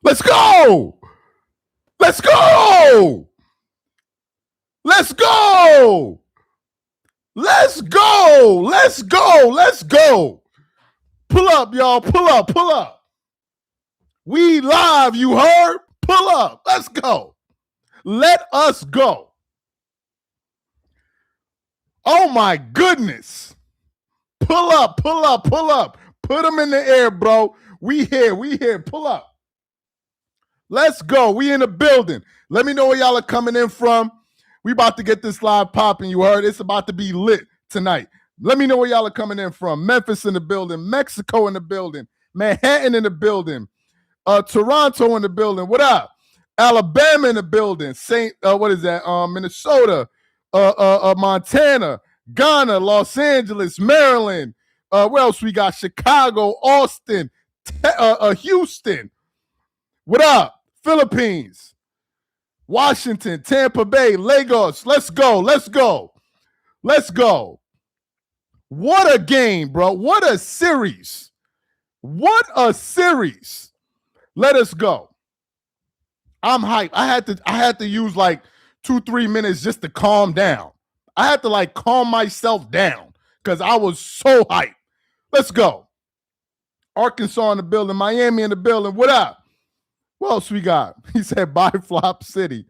Let's go. Let's go. Let's go. Let's go. Let's go. Let's go. Pull up, y'all. Pull up. Pull up. We live, you heard? Pull up. Let's go. Let us go. Oh my goodness. Pull up, pull up, pull up. Put them in the air, bro. We here. Pull up. Let's go. We in the building. Let me know where y'all are coming in from. We about to get this live popping. You heard? It's about to be lit tonight. Let me know where y'all are coming in from. Memphis in the building. Mexico in the building. Manhattan in the building. Toronto in the building. What up? Alabama in the building. Minnesota. Montana. Ghana. Los Angeles. Maryland. Where else we got? Chicago. Austin. Houston. What up? Philippines. Washington. Tampa Bay. Lagos. Let's go. Let's go. Let's go. What a game, bro. What a series. What a series. Let us go. I'm hyped. I had to use like 2-3 minutes just to calm down. I had to like calm myself down because I was so hyped. Let's go. Arkansas in the building. Miami in the building. What up? What else we got? He said, bye, Flop City.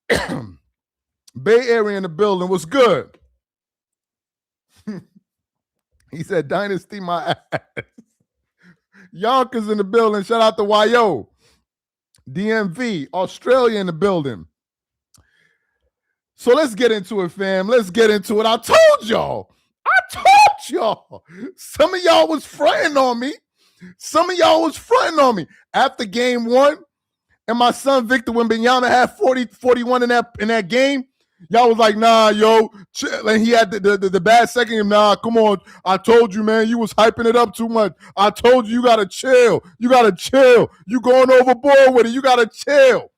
Bay Area in the building. What's good? He said, Dynasty my ass. Yonkers in the building. Shout out to YO. DMV. Australia in the building. So let's get into it, fam. Let's get into it. I told y'all. Some of y'all was fronting on me. After game one, and my son Victor Wembanyama had 41 in that game, y'all was like, nah, yo. And he had the bad second game. Nah, come on. I told you, man. You was hyping it up too much. I told you got to chill. You going overboard with it. You got to chill.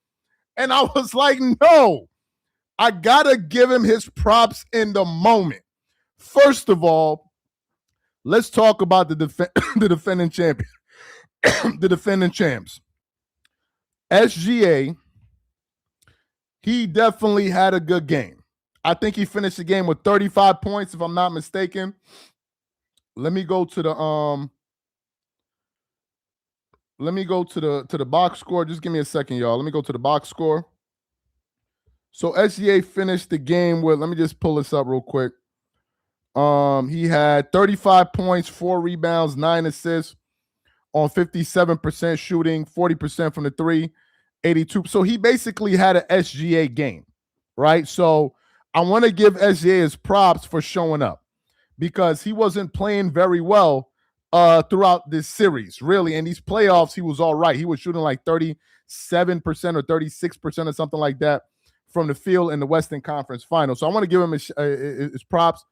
And I was like, no. I got to give him his props in the moment. First of all, let's talk about the defending champion. The defending champs. SGA, he definitely had a good game. I think he finished the game with 35 points, if I'm not mistaken. Let me go to the box score. Just give me a second, y'all. Let me go to the box score. So SGA finished the game with, let me just pull this up real quick. He had 35 points, 4 rebounds, 9 assists on 57% shooting, 40% from the 3, 82. So he basically had an SGA game, right? So I want to give SGA his props for showing up because he wasn't playing very well throughout this series, really. In these playoffs, he was all right. He was shooting like 37% or 36% or something like that from the field in the Western Conference Final. So I want to give him his props.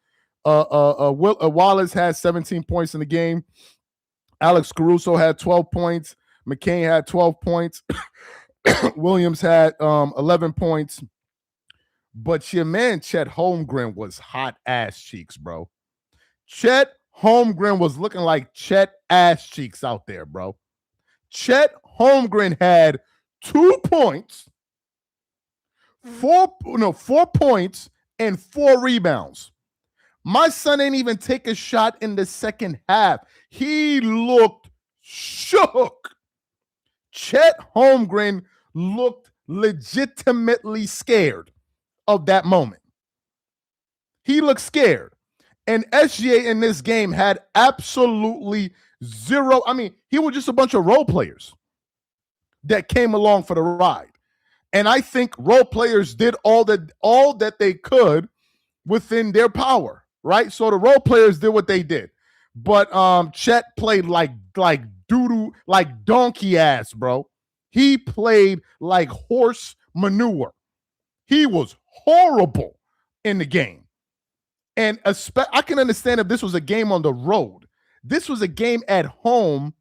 Wallace had 17 points in the game. Alex Caruso had 12 points. McCain had 12 points. Williams had 11 points. But your man, Chet Holmgren, was hot ass cheeks, bro. Chet Holmgren was looking like Chet ass cheeks out there, bro. Chet Holmgren had 2 points, 4 points, and 4 rebounds. My son ain't even take a shot in the second half. He looked shook. Chet Holmgren looked legitimately scared of that moment. He looked scared. And SGA in this game had absolutely zero. I mean, he was just a bunch of role players that came along for the ride. And I think role players did all that they could within their power, right? So the role players did what they did. But Chet played like doo-doo, like donkey ass, bro. He played like horse manure. He was horrible in the game. And I can understand if this was a game on the road. This was a game at home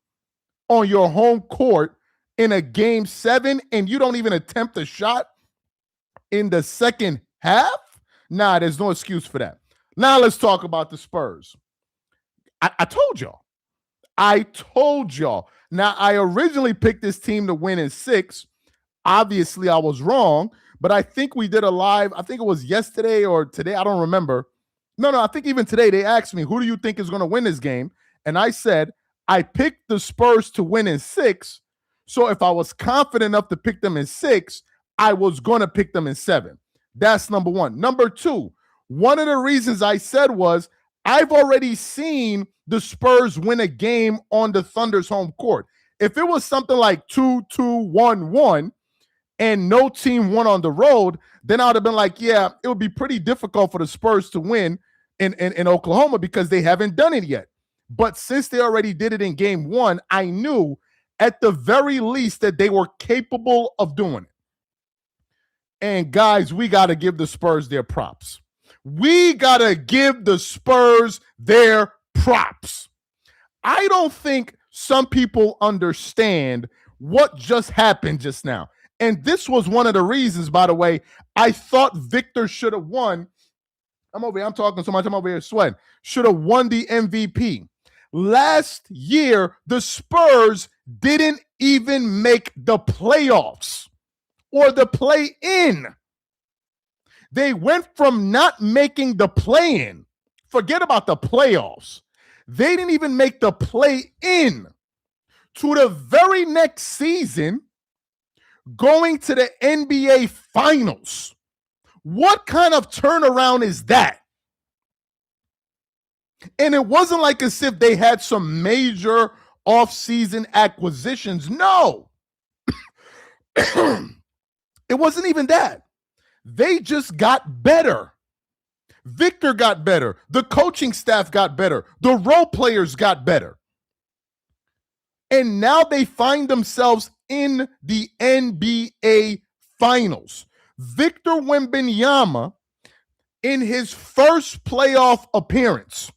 on your home court in a game 7, and you don't even attempt a shot in the second half? Nah, there's no excuse for that. Now let's talk about the Spurs. I told y'all. I told y'all. Now, I originally picked this team to win in 6. Obviously, I was wrong, but I think we did a live. I think it was yesterday or today. I don't remember. No, I think even today they asked me, who do you think is going to win this game? And I said, I picked the Spurs to win in 6. So if I was confident enough to pick them in 6, I was going to pick them in 7. That's number one. Number two, one of the reasons I said was I've already seen the Spurs win a game on the Thunder's home court. If it was something like 2-2, 1-1, and no team won on the road, then I would have been like, yeah, it would be pretty difficult for the Spurs to win in Oklahoma because they haven't done it yet. But since they already did it in game 1, I knew at the very least that they were capable of doing it. And guys, we got to give the Spurs their props. We got to give the Spurs their props. I don't think some people understand what just happened just now. And this was one of the reasons, by the way, I thought Victor should have won. I'm talking so much, I'm over here sweating. Should have won the MVP. Last year, the Spurs didn't even make the playoffs or the play-in. They went from not making the play-in. Forget about the playoffs. They didn't even make the play-in to the very next season going to the NBA Finals. What kind of turnaround is that? And it wasn't like as if they had some major offseason acquisitions. No. It wasn't even that. They just got better. Victor got better. The coaching staff got better. The role players got better. And now they find themselves in the NBA Finals. Victor Wembanyama, in his first playoff appearance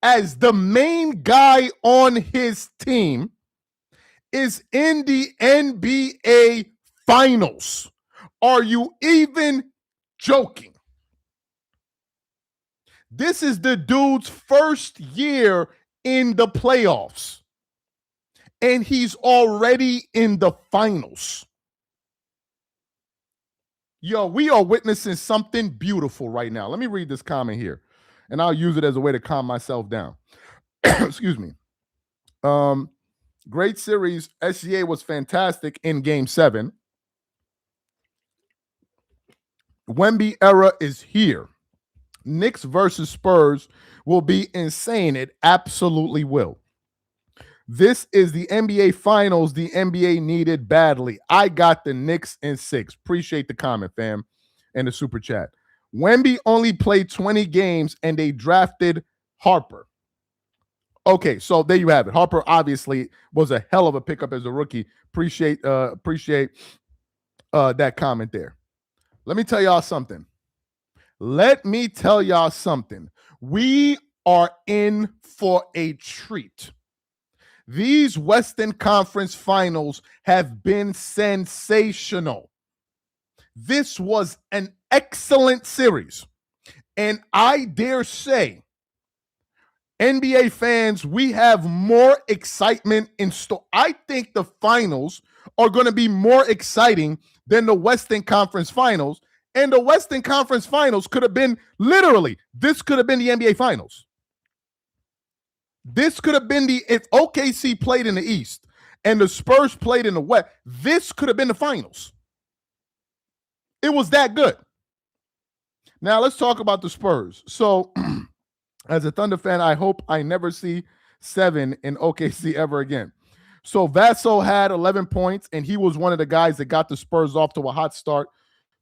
as the main guy on his team, is in the NBA Finals. Are you even joking? This is the dude's first year in the playoffs, and he's already in the finals. Yo, we are witnessing something beautiful right now. Let me read this comment here, and I'll use it as a way to calm myself down. Excuse me. Great series. SGA was fantastic in Game 7. Wemby era is here. Knicks versus Spurs will be insane. It absolutely will. This is the NBA Finals the NBA needed badly. I got the Knicks in 6. Appreciate the comment, fam, and the super chat. Wemby only played 20 games, and they drafted Harper. Okay, so there you have it. Harper obviously was a hell of a pickup as a rookie. Appreciate that comment there. Let me tell y'all something. We are in for a treat. These Western Conference Finals have been sensational. This was an excellent series. And I dare say, NBA fans, we have more excitement in store. I think the finals are going to be more exciting than the Western Conference Finals. And the Western Conference Finals could have been this could have been the NBA Finals. This could have been if OKC played in the East and the Spurs played in the West, this could have been the finals. It was that good. Now let's talk about the Spurs. So as a Thunder fan, I hope I never see 7 in OKC ever again. So Vassell had 11 points, and he was one of the guys that got the Spurs off to a hot start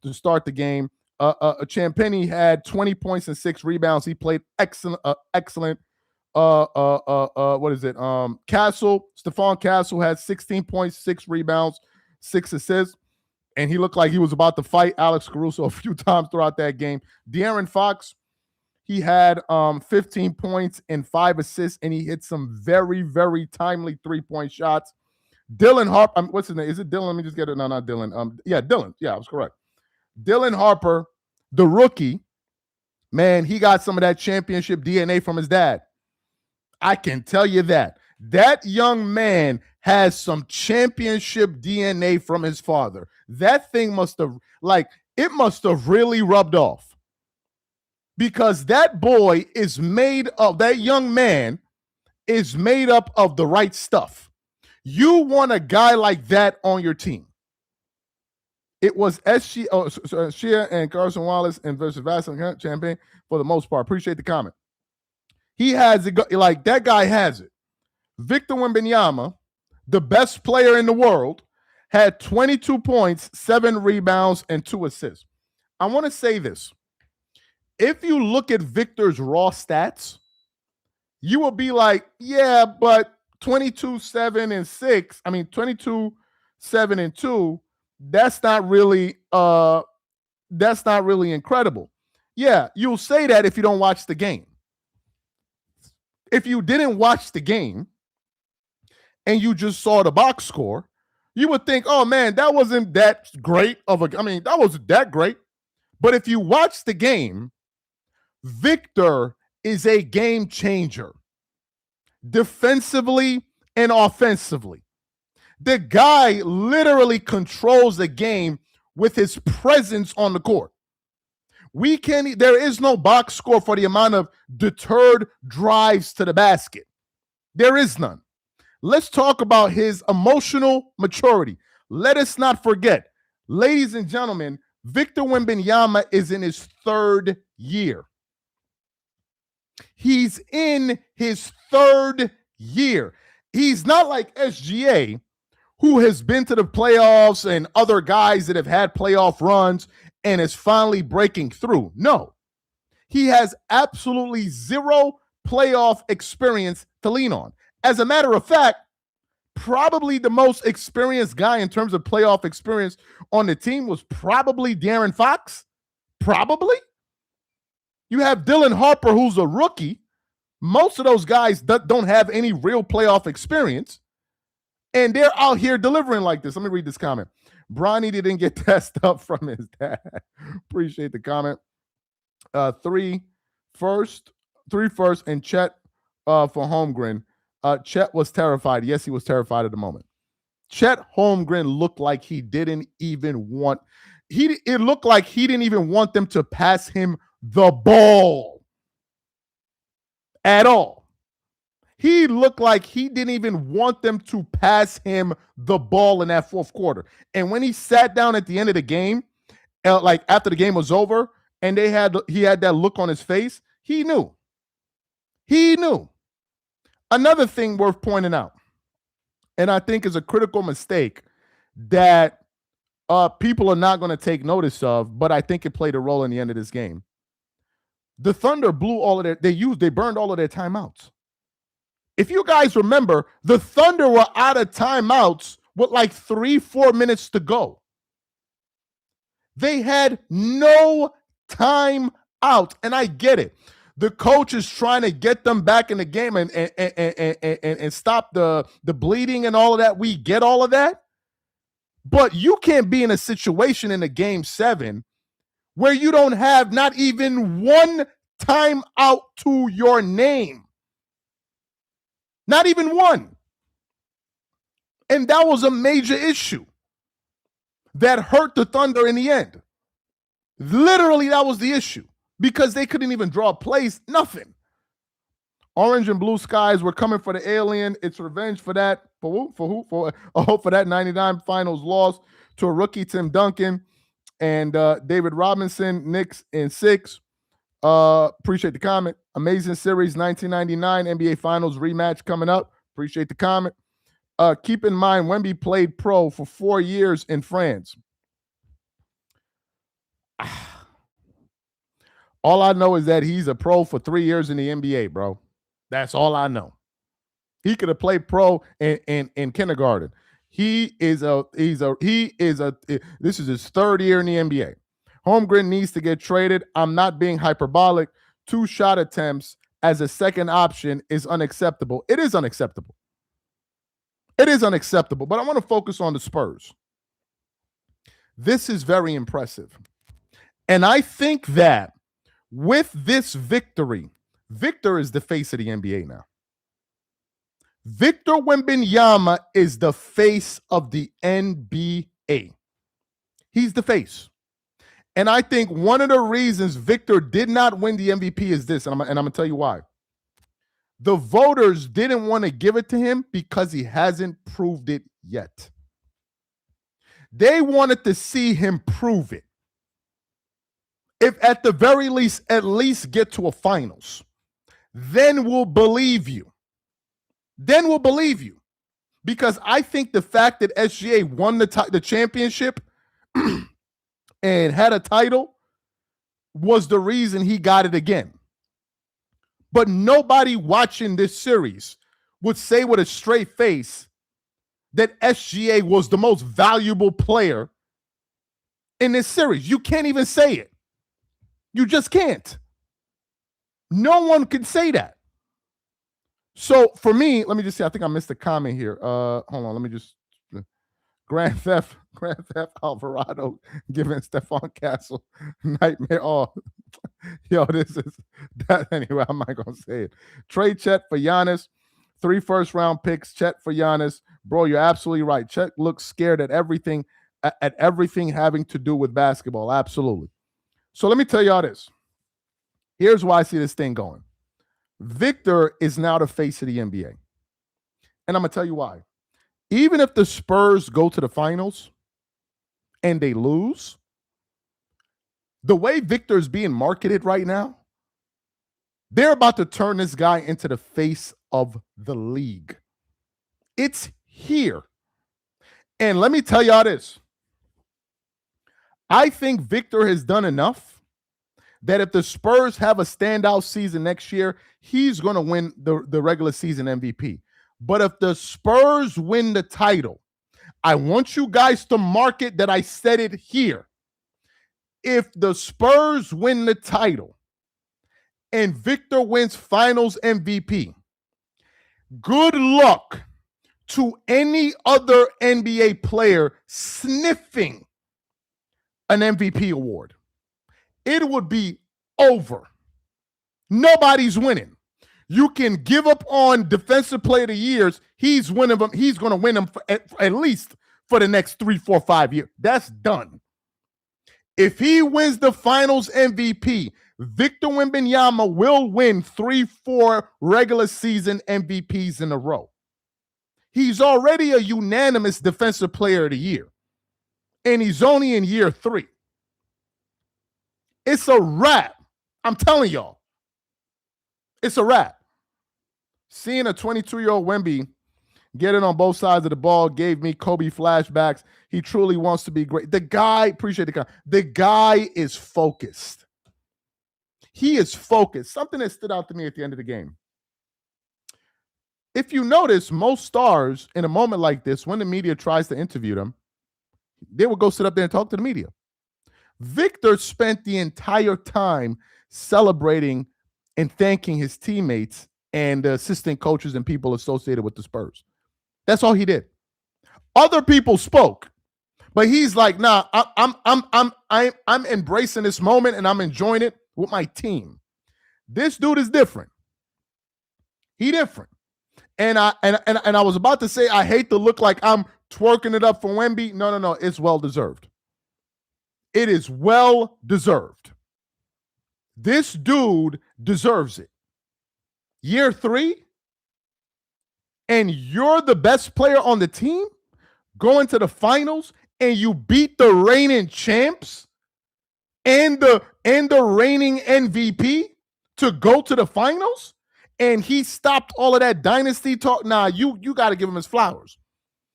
to start the game. Champagny had 20 points and 6 rebounds. He played excellent. Stephon Castle had 16 points, 6 rebounds, 6 assists, and he looked like he was about to fight Alex Caruso a few times throughout that game. De'Aaron Fox, he had 15 points and 5 assists, and he hit some very, very timely 3-point shots. Dylan Harper, what's his name? Is it Dylan? Let me just get it. No, not Dylan. Dylan. Yeah, I was correct. Dylan Harper, the rookie, man, he got some of that championship DNA from his dad. I can tell you that. That young man has some championship DNA from his father. That thing must have, it must have really rubbed off. Because that boy is made of, that young man is made up of the right stuff. You want a guy like that on your team. It was Shia and Carson Wallace and versus Vassal Champagne for the most part. Appreciate the comment. He has it, like that guy has it. Victor Wembanyama, the best player in the world, had 22 points, 7 rebounds, and 2 assists. I want to say this. If you look at Victor's raw stats, you will be like, yeah, but 22, 7, and 6. I mean, 22, 7, and 2. That's not really incredible. Yeah, you'll say that if you don't watch the game. If you didn't watch the game and you just saw the box score, you would think, oh man, that wasn't that great that wasn't that great. But if you watch the game, Victor is a game changer. Defensively and offensively. The guy literally controls the game with his presence on the court. There is no box score for the amount of deterred drives to the basket. There is none. Let's talk about his emotional maturity. Let us not forget, ladies and gentlemen, Victor Wembanyama is in his 3rd year. He's in his 3rd year. He's not like SGA, who has been to the playoffs, and other guys that have had playoff runs and is finally breaking through. No, he has absolutely zero playoff experience to lean on. As a matter of fact, probably the most experienced guy in terms of playoff experience on the team was probably De'Aaron Fox. Probably. You have Dylan Harper, who's a rookie. Most of those guys don't have any real playoff experience. And they're out here delivering like this. Let me read this comment. Bronny didn't get tested up from his dad. Appreciate the comment. 3 first, and Chet for Holmgren. Chet was terrified. Yes, he was terrified at the moment. Chet Holmgren looked like he didn't even want. It looked like he didn't even want them to pass him the ball at all. He looked like he didn't even want them to pass him the ball in that 4th quarter. And when he sat down at the end of the game, like after the game was over, and he had that look on his face, he knew. He knew. Another thing worth pointing out, and I think is a critical mistake that people are not going to take notice of, but I think it played a role in the end of this game. The Thunder blew all of they burned all of their timeouts. If you guys remember, the Thunder were out of timeouts with like 3-4 minutes to go. They had no timeout, and I get it. The coach is trying to get them back in the game and stop the bleeding and all of that. We get all of that. But you can't be in a situation in a game 7 where you don't have not even one timeout to your name. Not even one. And that was a major issue that hurt the Thunder in the end. Literally, that was the issue because they couldn't even draw plays, nothing. Orange and blue skies were coming for the alien. It's revenge for that. For who? For that 99 finals loss to a rookie, Tim Duncan, and David Robinson, Knicks in 6. Appreciate the comment. Amazing series, 1999 NBA Finals rematch coming up. Appreciate the comment. Keep in mind, Wemby played pro for 4 years in France. All I know is that he's a pro for 3 years in the NBA, bro. That's all I know. He could have played pro in kindergarten. This is his 3rd year in the NBA. Holmgren needs to get traded. I'm not being hyperbolic. 2 shot attempts as a second option is unacceptable. It is unacceptable. It is unacceptable. But I want to focus on the Spurs. This is very impressive. And I think that with this victory, Victor is the face of the NBA now. Victor Wembanyama is the face of the NBA. He's the face. And I think one of the reasons Victor did not win the MVP is this, and I'm going to tell you why. The voters didn't want to give it to him because he hasn't proved it yet. They wanted to see him prove it. If at the very least, at least get to a finals, then we'll believe you. Then we'll believe you. Because I think the fact that SGA won the championship and had a title was the reason he got it again. But nobody watching this series would say with a straight face that SGA was the most valuable player in this series. You can't even say it. You just can't. No one can say that. So for me, let me just say, I think I missed a comment here. Hold on, let me just Grand Theft Alvarado giving Stephon Castle nightmare. Oh, yo, this is that anyway. I'm not gonna say it. Trade Chet for Giannis, 3 first-round picks. Chet for Giannis, bro. You're absolutely right. Chet looks scared at everything having to do with basketball. Absolutely. So let me tell y'all this. Here's why I see this thing going. Victor is now the face of the NBA. And I'm going to tell you why. Even if the Spurs go to the finals and they lose, the way Victor is being marketed right now, they're about to turn this guy into the face of the league. It's here. And let me tell y'all this. I think Victor has done enough that if the Spurs have a standout season next year, he's going to win the regular season MVP. But if the Spurs win the title, I want you guys to mark it that I said it here. If the Spurs win the title and Victor wins finals MVP, good luck to any other NBA player sniffing an MVP award. It would be over. Nobody's winning. You can give up on defensive player of the years. He's winning them. He's going to win them at least for the next 3, 4, 5 years. That's done. If he wins the finals MVP, Victor Wembanyama will win 3, 4 regular season MVPs in a row. He's already a unanimous defensive player of the year. And he's only in year 3. It's a wrap. I'm telling y'all. It's a wrap. Seeing a 22-year-old Wemby get it on both sides of the ball gave me Kobe flashbacks. He truly wants to be great. The guy, appreciate the guy. The guy is focused. He is focused. Something that stood out to me at the end of the game. If you notice, most stars in a moment like this, when the media tries to interview them, they will go sit up there and talk to the media. Victor spent the entire time celebrating and thanking his teammates and the assistant coaches and people associated with the Spurs. That's all he did. Other people spoke, but he's like, "Nah, I'm embracing this moment and I'm enjoying it with my team." This dude is different. He different. And I was about to say I hate to look like I'm twerking it up for Wemby. No. It's well deserved. It is well deserved. This dude deserves it. Year 3, and you're the best player on the team, going to the finals, and you beat the reigning champs and the reigning MVP to go to the finals, and he stopped all of that dynasty talk. Nah, you got to give him his flowers.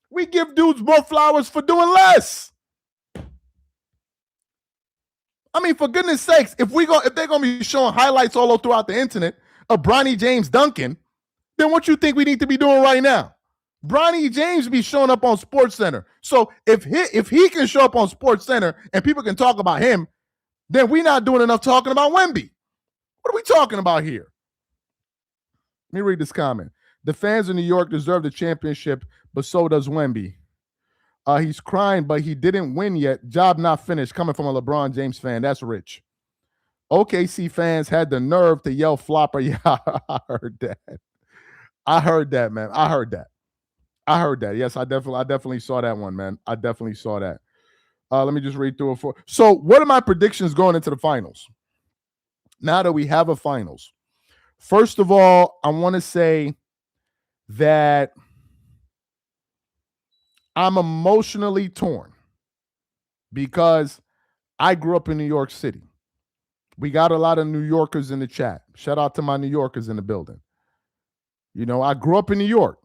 We give dudes more flowers for doing less. I mean, for goodness sakes, if they're gonna be showing highlights all throughout the internet of Bronny James dunking, then what you think we need to be doing right now? Bronny James be showing up on SportsCenter. So if he can show up on SportsCenter and people can talk about him, then we're not doing enough talking about Wemby. What are we talking about here? Let me read this comment. The fans in New York deserve the championship, but so does Wemby. He's crying, but he didn't win yet. Job not finished. Coming from a LeBron James fan. That's rich. OKC fans had the nerve to yell flopper. Yeah, I heard that. I heard that, man. I heard that. Yes, I definitely saw that one, man. I definitely saw that. Let me just read through it. So, what are my predictions going into the finals? Now that we have a finals, first of all, I want to say that I'm emotionally torn because I grew up in New York City. We got a lot of New Yorkers in the chat. Shout out to my New Yorkers in the building. You know, I grew up in New York.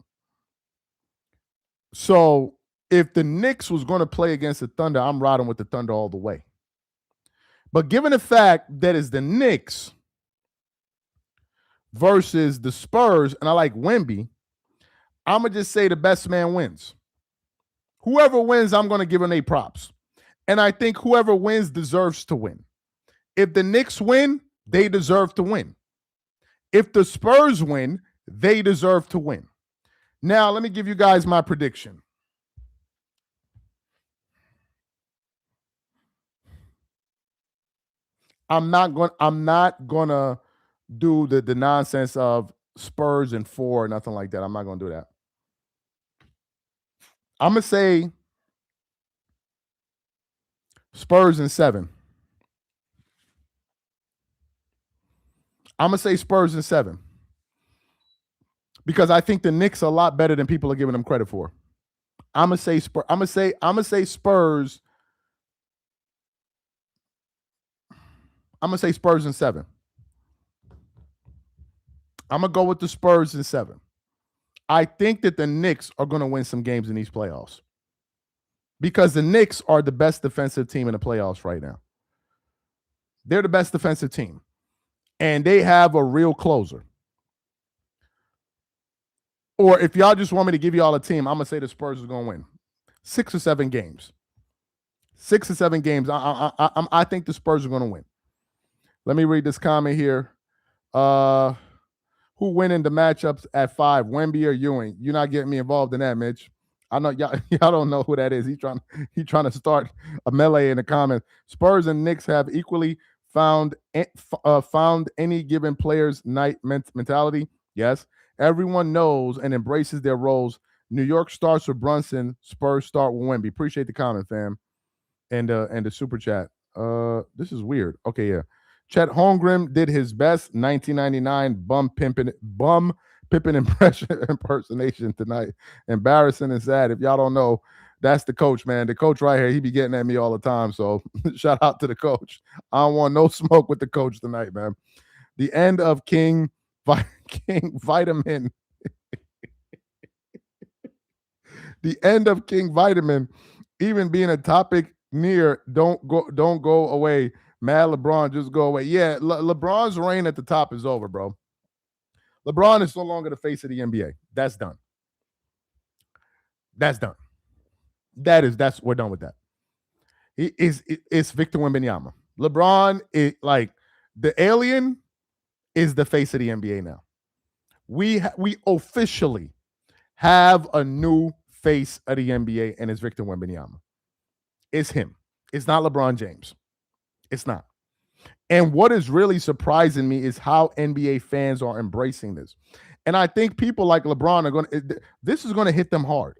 So if the Knicks was going to play against the Thunder, I'm riding with the Thunder all the way. But given the fact that it's the Knicks versus the Spurs, and I like Wemby, I'm going to just say the best man wins. Whoever wins, I'm going to give them a props. And I think whoever wins deserves to win. If the Knicks win, they deserve to win. If the Spurs win, they deserve to win. Now, let me give you guys my prediction. I'm not gonna do the nonsense of Spurs and 4 or nothing like that. I'm not gonna do that. I'm gonna say Spurs in 7. I'm gonna say Spurs in 7 because I think the Knicks are a lot better than people are giving them credit for. I'm gonna say Spurs. I'm gonna say Spurs. I'm gonna say Spurs in 7. I'm gonna go with the Spurs in 7. I think that the Knicks are gonna win some games in these playoffs because the Knicks are the best defensive team in the playoffs right now. They're the best defensive team, and they have a real closer. Or if y'all just want me to give y'all a team, I'm gonna say the Spurs are gonna win 6 or 7 games. 6 or 7 games. I think the Spurs are gonna win. Let me read this comment here. Who winning the matchups at 5? Wemby or Ewing? You're not getting me involved in that, Mitch. I know y'all don't know who that is. He's trying to start a melee in the comments. Spurs and Knicks have equally found any given player's night mentality. Yes. Everyone knows and embraces their roles. New York starts with Brunson. Spurs start with Wemby. Appreciate the comment, fam. And the super chat. This is weird. Okay, yeah. Chet Holmgren did his best 1999 bum Pippen impersonation tonight. Embarrassing and sad. If y'all don't know, that's the coach, man. The coach right here, he be getting at me all the time. So shout out to the coach. I don't want no smoke with the coach tonight, man. The end of King Vitamin. The end of King Vitamin, even being a topic near, don't go away. Mad LeBron, just go away. Yeah, LeBron's reign at the top is over, bro. LeBron is no longer the face of the NBA. That's done. That's done. That's we're done with that. It's Victor Wembanyama. LeBron is like the alien is the face of the NBA now. We officially have a new face of the NBA, and it's Victor Wembanyama. It's him. It's not LeBron James. It's not. And what is really surprising me is how NBA fans are embracing this. And I think people like LeBron are going to, this is going to hit them hard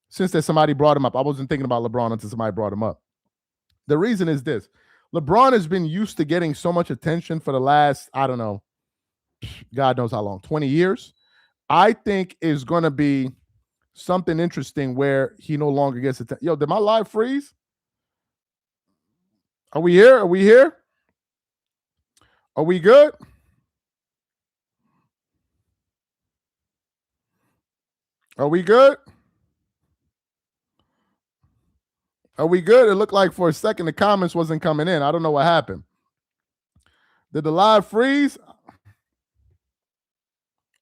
since that somebody brought him up. I wasn't thinking about LeBron until somebody brought him up. The reason is this. LeBron has been used to getting so much attention for the last, I don't know, God knows how long, 20 years. I think is going to be something interesting where he no longer gets attention. Yo, did my live freeze? Are we here? Are we here? Are we good? Are we good? Are we good? It looked like for a second the comments wasn't coming in. I don't know what happened. Did the live freeze?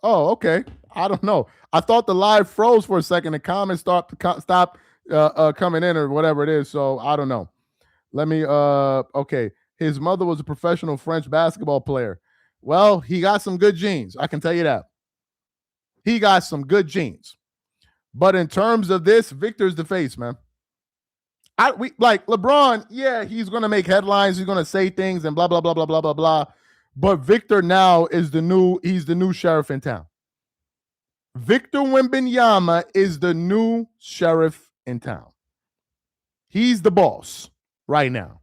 Oh, okay. I don't know. I thought the live froze for a second. The comments stopped coming in or whatever it is. So I don't know. Let me okay. His mother was a professional French basketball player. Well, he got some good genes. I can tell you that. He got some good genes. But in terms of this, Victor's the face, man. We like LeBron, yeah, he's gonna make headlines, he's gonna say things and blah, blah, blah, blah, blah, blah, blah. But Victor now is he's the new sheriff in town. Victor Wembanyama is the new sheriff in town. He's the boss right now.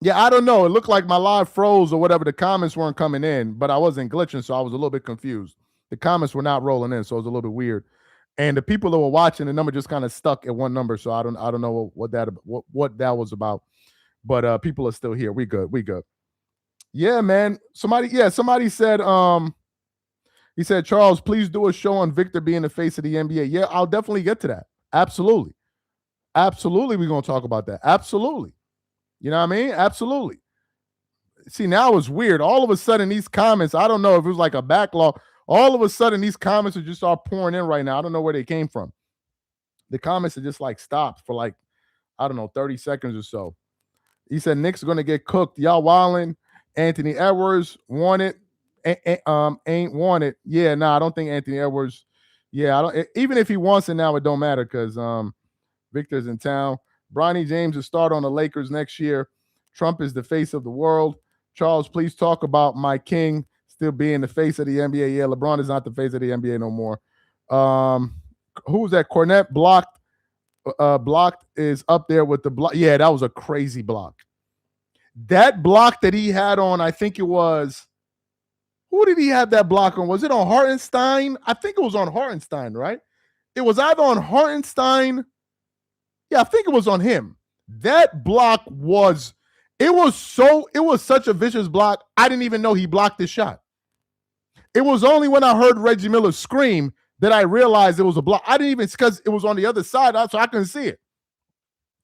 Yeah, I don't know. It looked like my live froze or whatever. The comments weren't coming in, but I wasn't glitching, so I was a little bit confused. The comments were not rolling in, so it was a little bit weird. And the people that were watching, the number just kind of stuck at one number, so I don't know what that was about. But people are still here. We good. Yeah, man. Somebody said he said, Charles, please do a show on Victor being the face of the NBA. Yeah, I'll definitely get to that. Absolutely. We're going to talk about that. Absolutely. You know what I mean? Absolutely. See, now it's weird. All of a sudden, these comments, I don't know if it was like a backlog. All of a sudden, these comments are just start pouring in right now. I don't know where they came from. The comments are just like stopped for like, I don't know, 30 seconds or so. He said, Knicks are going to get cooked. Y'all wildin'. Anthony Edwards wanted. Ain't wanted. Yeah, no, I don't think Anthony Edwards. Yeah, I don't. Even if he wants it now, it don't matter because Victor's in town. Bronny James will start on the Lakers next year. Trump is the face of the world. Charles, please talk about my king still being the face of the NBA. Yeah, LeBron is not the face of the NBA no more. Who's that? Cornette blocked. Blocked is up there with the block. Yeah, that was a crazy block. That block that he had on, I think it was. Who did he have that block on? Was it on Hartenstein? I think it was on Hartenstein, right? It was either on Hartenstein. Yeah, I think it was on him. That block was such a vicious block. I didn't even know he blocked the shot. It was only when I heard Reggie Miller scream that I realized it was a block. I didn't even, because it was on the other side, so I couldn't see it.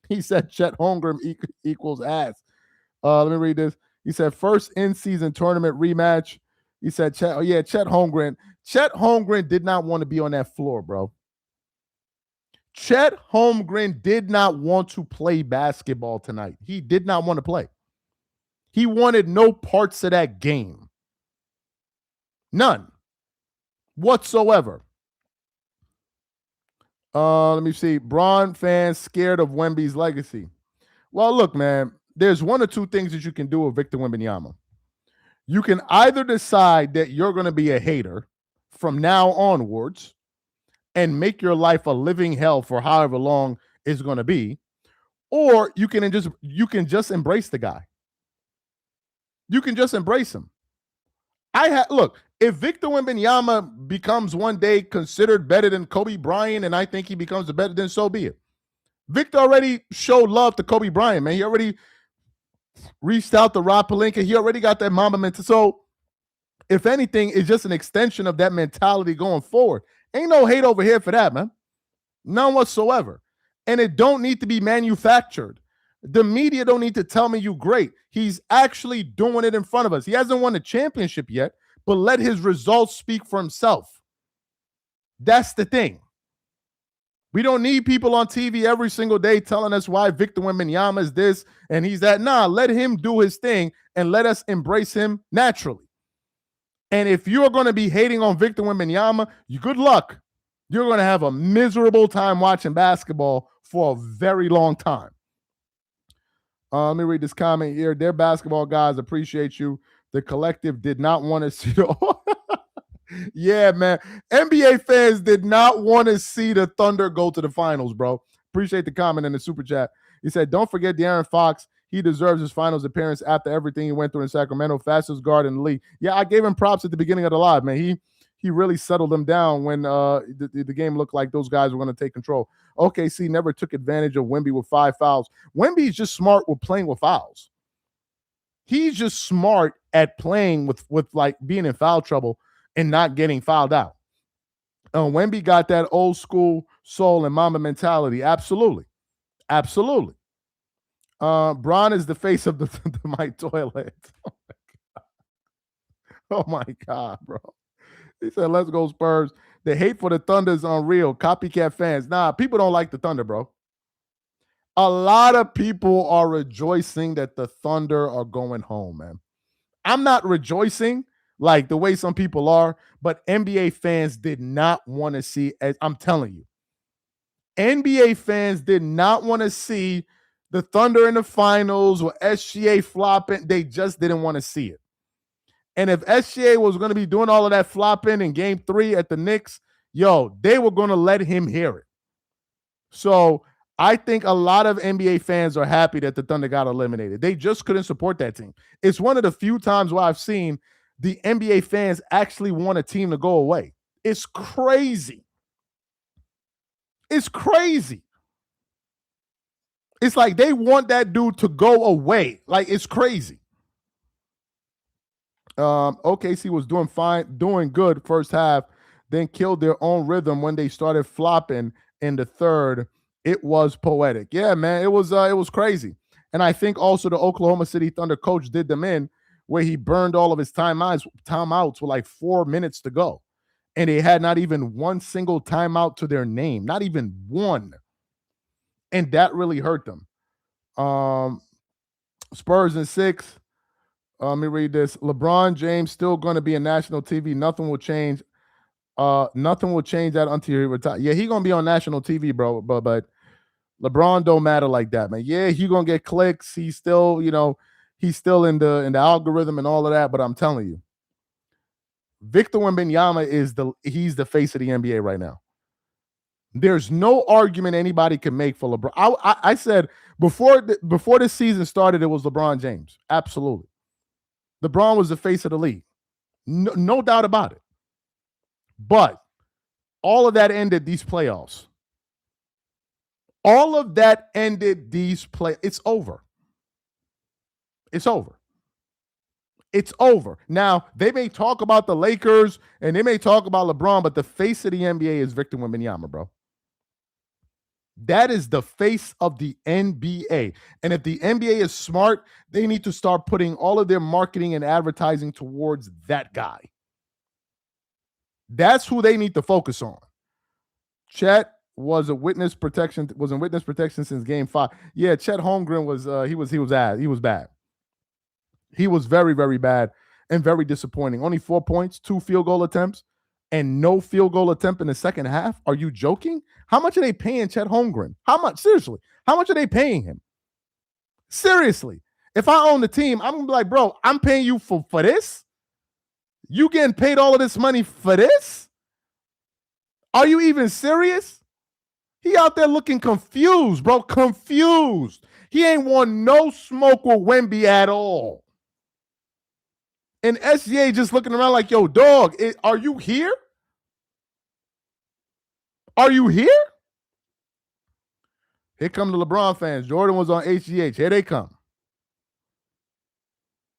He said Chet Holmgren equals ass. Let me read this. He said first in-season tournament rematch. He said, Chet Holmgren. Chet Holmgren did not want to be on that floor, bro. Chet Holmgren did not want to play basketball tonight. He did not want to play. He wanted no parts of that game. None whatsoever. Let me see. Bron fans scared of Wemby's legacy. Well, look, man, there's one or two things that you can do with Victor Wembanyama. You can either decide that you're going to be a hater from now onwards and make your life a living hell for however long it's going to be, or you can just embrace the guy. You can just embrace him. Look, if Victor Wembanyama becomes one day considered better than Kobe Bryant, and I think he becomes better, then so be it. Victor already showed love to Kobe Bryant, man. He already reached out to Rob Pelinka. He already got that Mamba mentality. So, if anything, it's just an extension of that mentality going forward. Ain't no hate over here for that, man. None whatsoever. And it don't need to be manufactured. The media don't need to tell me you great. He's actually doing it in front of us. He hasn't won a championship yet, but let his results speak for himself. That's the thing. We don't need people on TV every single day telling us why Victor Wembanyama is this and he's that. Nah, let him do his thing and let us embrace him naturally. And if you're going to be hating on Victor Wembanyama, good luck. You're going to have a miserable time watching basketball for a very long time. Let me read this comment here. Their basketball guys appreciate you. The collective did not want to see Yeah, man. NBA fans did not want to see the Thunder go to the finals, bro. Appreciate the comment in the super chat. He said, don't forget De'Aaron Fox. He deserves his finals appearance after everything he went through in Sacramento. Fastest guard in the league. Yeah, I gave him props at the beginning of the live, man. He really settled them down when the game looked like those guys were going to take control. OKC never took advantage of Wemby with 5 fouls. Wemby's just smart with playing with fouls. He's just smart at playing with like being in foul trouble and not getting fouled out. Wemby got that old school soul and Mamba mentality. Absolutely. Absolutely. Bron is the face of my toilet. Oh my God, bro. He said, let's go Spurs. The hate for the Thunder is unreal. Copycat fans. Nah, people don't like the Thunder, bro. A lot of people are rejoicing that the Thunder are going home, man. I'm not rejoicing like the way some people are, but NBA fans did not want to see, as I'm telling you, NBA fans did not want to see the Thunder in the finals or SGA flopping. They just didn't want to see it. And if SGA was going to be doing all of that flopping in game 3 at the Knicks, they were going to let him hear it. So I think a lot of NBA fans are happy that the Thunder got eliminated. They just couldn't support that team. It's one of the few times where I've seen the NBA fans actually want a team to go away. It's crazy. It's crazy. It's like they want that dude to go away. Like, it's crazy. OKC was doing fine, doing good first half, then killed their own rhythm when they started flopping in the third. It was poetic. Yeah, man, it was crazy. And I think also the Oklahoma City Thunder coach did them in where he burned all of his timeouts with like 4 minutes to go. And they had not even one single timeout to their name, not even one. And that really hurt them. Spurs in 6. Let me read this. LeBron James still going to be in national TV. Nothing will change. Nothing will change that until he retires. Yeah, he gonna be on national TV, bro. But LeBron don't matter like that, man. Yeah, he gonna get clicks. He's still, he's still in the algorithm and all of that. But I'm telling you, Victor Wembanyama he's the face of the NBA right now. There's no argument anybody can make for LeBron. I said before this season started, it was LeBron James. Absolutely. LeBron was the face of the league. No doubt about it. But all of that ended these playoffs. All of that ended these play. It's over. It's over. It's over. Now, they may talk about the Lakers and they may talk about LeBron, but the face of the NBA is Victor Wembanyama, bro. That is the face of the NBA. And if the NBA is smart, they need to start putting all of their marketing and advertising towards that guy. That's who they need to focus on. Chet was in witness protection since game 5. Yeah, Chet Holmgren was bad. He was very, very bad and very disappointing. Only 4 points, 2 field goal attempts, and no field goal attempt in the second half. Are you joking? How much are they paying Chet Holmgren? How much? Seriously, how much are they paying him? Seriously. If I own the team, I'm gonna be like, bro, I'm paying you for this? You getting paid all of this money for this? Are you even serious? He out there looking confused, bro. Confused. He ain't won no smoke with Wemby at all. And SGA just looking around like, yo, dog, are you here? Are you here? Here come the LeBron fans. Jordan was on HGH. Here they come.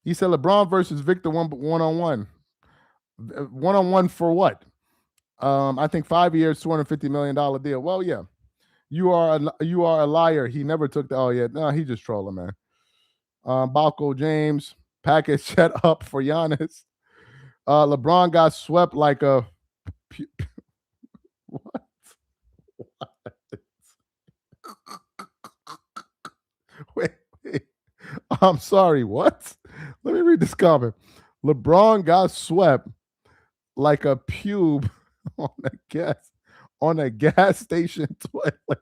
He said LeBron versus Victor one-on-one. One-on-one for what? I think 5 years, $250 million deal. Well, yeah. You are a liar. He never took the. Oh yeah, no, he just trolling, man. Balco James package set up for Giannis. LeBron got swept like a. What? Wait. I'm sorry. What? Let me read this comment. LeBron got swept like a pube on a gas station toilet.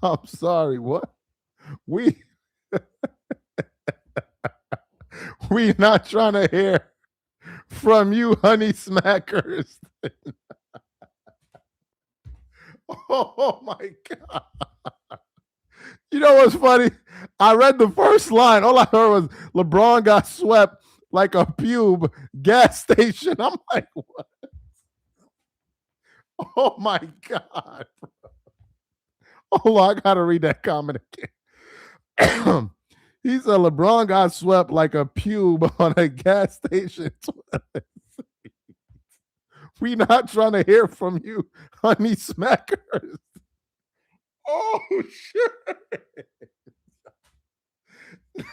I'm sorry, what? We not trying to hear from you, honey smackers. Oh my God. You know what's funny? I read the first line. All I heard was LeBron got swept like a pube gas station. I'm like, what? Oh my God. Hold on, I gotta read that comment again. He said LeBron got swept like a pube on a gas station. We not trying to hear from you, honey smackers. Oh shit.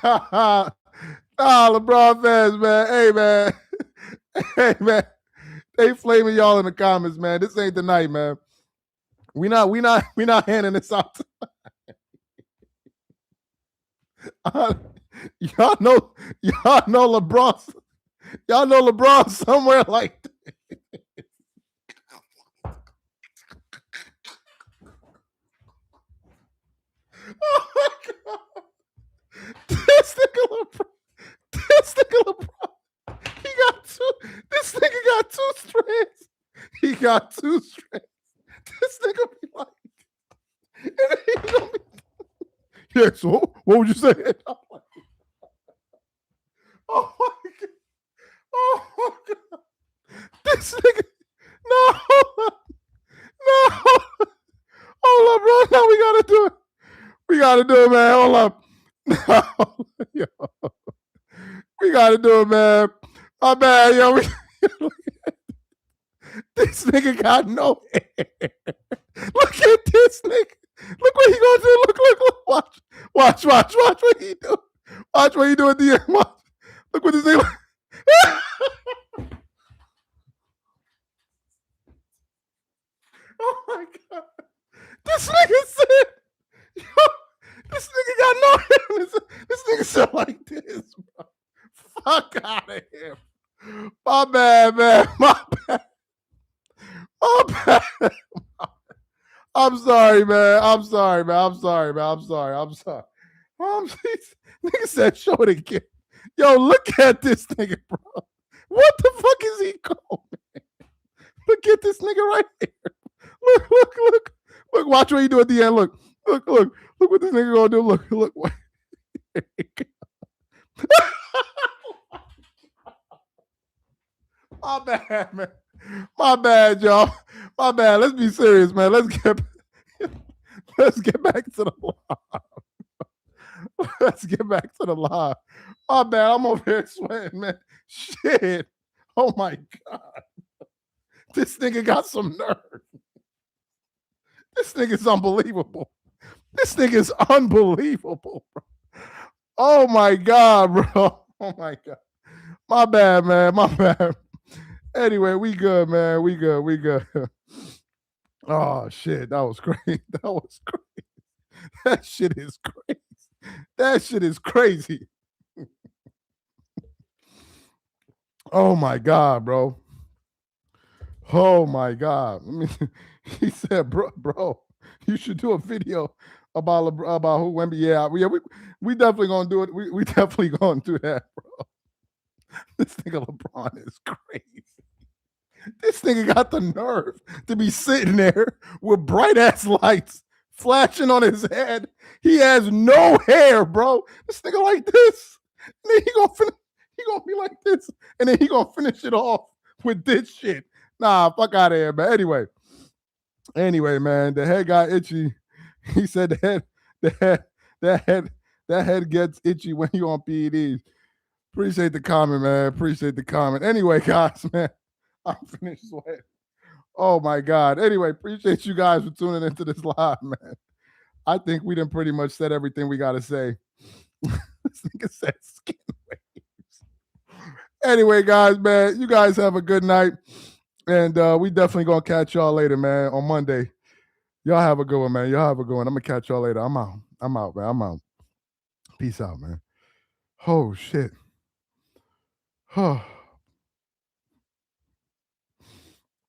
Nah, LeBron fans, man. Hey, man. Hey, man. They flaming y'all in the comments, man. This ain't the night, man. We not handing this out. Y'all know LeBron. Y'all know LeBron somewhere like that. Oh my God. This nigga LeBron. He got two. This nigga got two strands. He got two strands. This nigga be like, and then he gonna be, yeah, so what would you say? Oh my God. Oh my God. This nigga. No. No. Hold up, bro. No, we gotta do it. We gotta do it, man. Hold up. No. Yo. We gotta do it, man. My bad, yo. This nigga got no hair. Look at this nigga. Look what he gonna do. Look. Watch what he do. Watch what he do at the end. Watch. Look what this nigga. Oh my God. This nigga said, yo, this nigga got no hair. This nigga said like this, bro. Fuck out of here. My bad, man. My bad. I'm sorry, man. Nigga said, show it again. Yo, look at this nigga, bro. What the fuck is he called, man? Look at this nigga right here. Look. Watch what he do at the end. Look what this nigga gonna do. Look. My bad, man. My bad, y'all. My bad. Let's be serious, man. Let's get back to the live. Let's get back to the live. My bad. I'm over here sweating, man. Shit. Oh my God. This nigga got some nerve. This nigga's unbelievable. This nigga's unbelievable, bro. Oh my God, bro. Oh my God. My bad, man. My bad. Anyway, we good, man. We good. Oh shit, that was crazy. That shit is crazy. Oh my God, bro. Oh my God. I mean, he said, bro, you should do a video about who Wemby. Yeah, we definitely gonna do it. We definitely gonna do that, bro. This nigga LeBron is crazy. This nigga got the nerve to be sitting there with bright ass lights flashing on his head. He has no hair, bro. This nigga like this. And then he gonna be like this, and then he gonna finish it off with this shit. Nah, fuck out of here, man. Anyway, man, the head got itchy. He said that head gets itchy when you on PEDs. Appreciate the comment, man. Appreciate the comment. Anyway, guys, man, I'm finished sweating. Oh my God. Anyway, appreciate you guys for tuning into this live, man. I think we done pretty much said everything we got to say. This nigga said skin waves. Anyway, guys, man, you guys have a good night. And we definitely going to catch y'all later, man, on Monday. Y'all have a good one, man. Y'all have a good one. I'm going to catch y'all later. I'm out, man. I'm out. Peace out, man. Oh, shit. Oh.